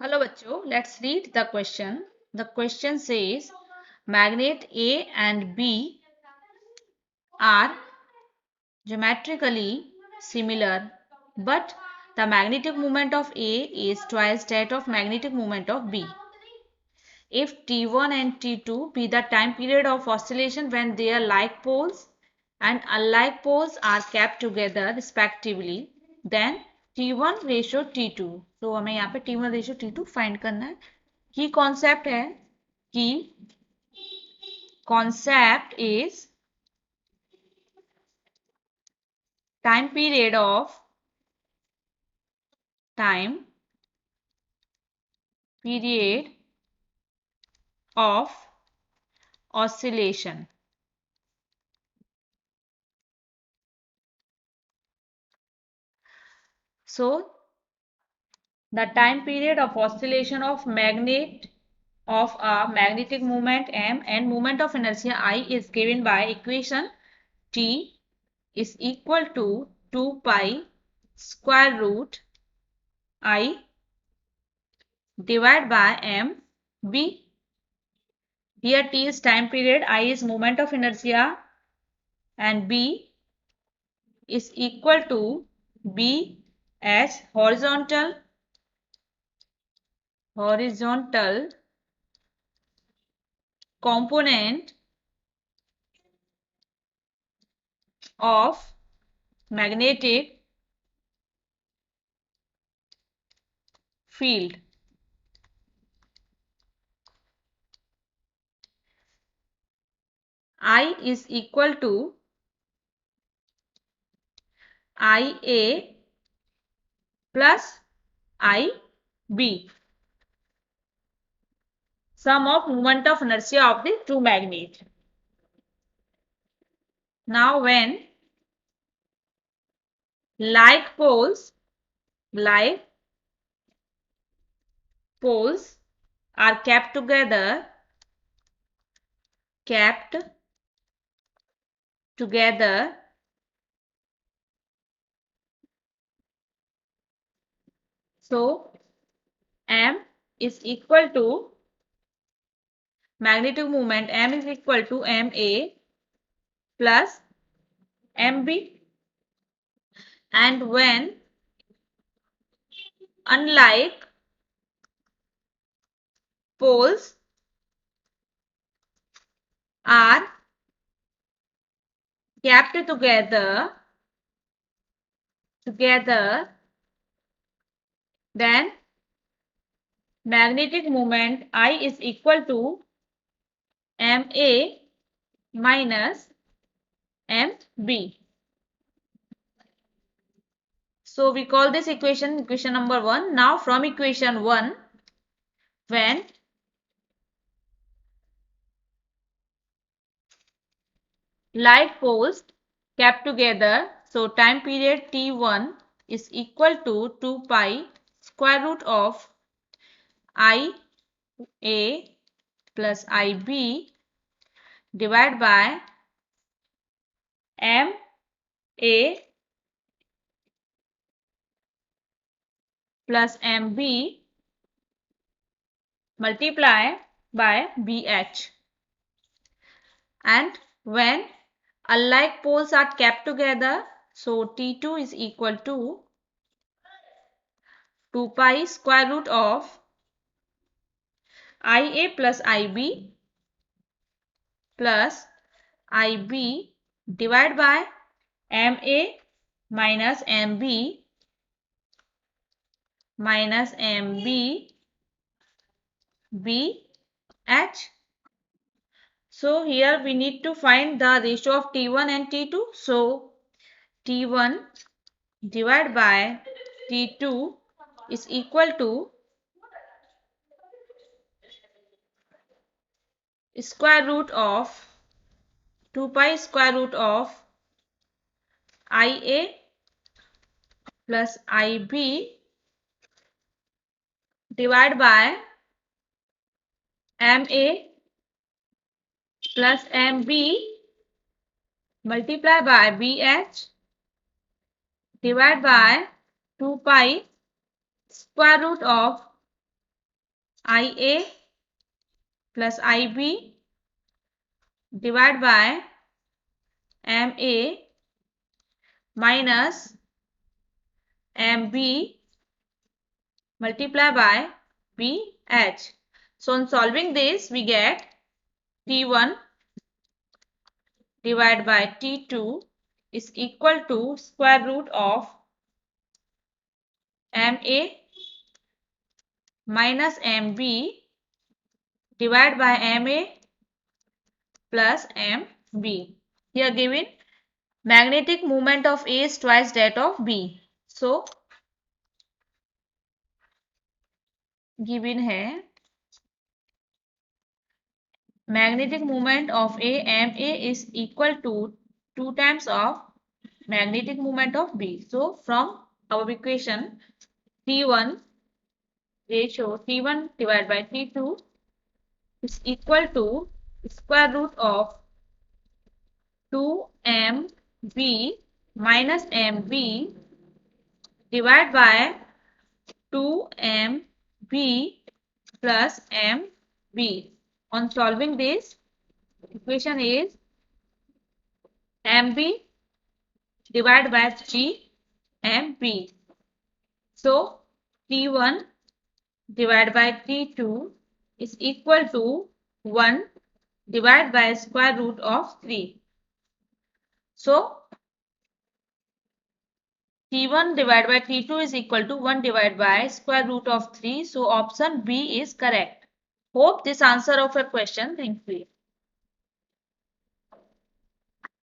Hello बच्चों, let's read the question. The question says magnet A and B are geometrically similar, but the magnetic moment of A is twice that of magnetic moment of B. If T1 and T2 be the time period of oscillation when their like poles and unlike poles are kept together respectively, then T1 ratio T2. तो हमें यहाँ पे T1 ratio T2 find करना है. की concept है कि concept is time period of oscillation. So the time period of oscillation of magnet of a magnetic moment m and moment of inertia I is given by equation T is equal to 2 pi square root I divided by m b. Here T is time period, I is moment of inertia and B is equal to B as horizontal component of magnetic field. I is equal to IA plus IB, sum of moment of inertia of the two magnets. Now when like poles are kept together so M is equal to magnetic moment, M is equal to MA plus MB, and when unlike poles are kept together, then magnetic moment I is equal to MA minus MB. So we call this equation number 1. Now from equation 1, when like poles kept together, so time period T1 is equal to 2 pi square root of IA plus IB divided by MA plus MB multiply by BH. And when unlike poles are kept together, so T2 is equal to 2 pi square root of IA plus IB plus IB divided by MA minus MB BH. So here we need to find the ratio of T1 and T2. So T1 divided by T2 is equal to square root of 2 pi square root of IA plus IB divided by MA plus MB multiply by BH divided by 2 pi square root of IA plus IB divided by MA minus MB multiply by BH. So on solving this, we get T1 divided by T2 is equal to square root of MA minus MB divided by MA plus MB. Here given magnetic moment of A is twice that of B. So given है magnetic moment of A MA is equal to 2 times of magnetic moment of B. So from our equation T1 ratio T1 divided by T2 is equal to square root of 2MB minus MB divided by 2MB plus MB. On solving this, equation is MB divided by GMB. So T1 divided by T2 is equal to 1 divided by square root of 3. So T1 divided by T2 is equal to 1 divided by square root of 3. So option B is correct. Hope this answer of your question. Thank you.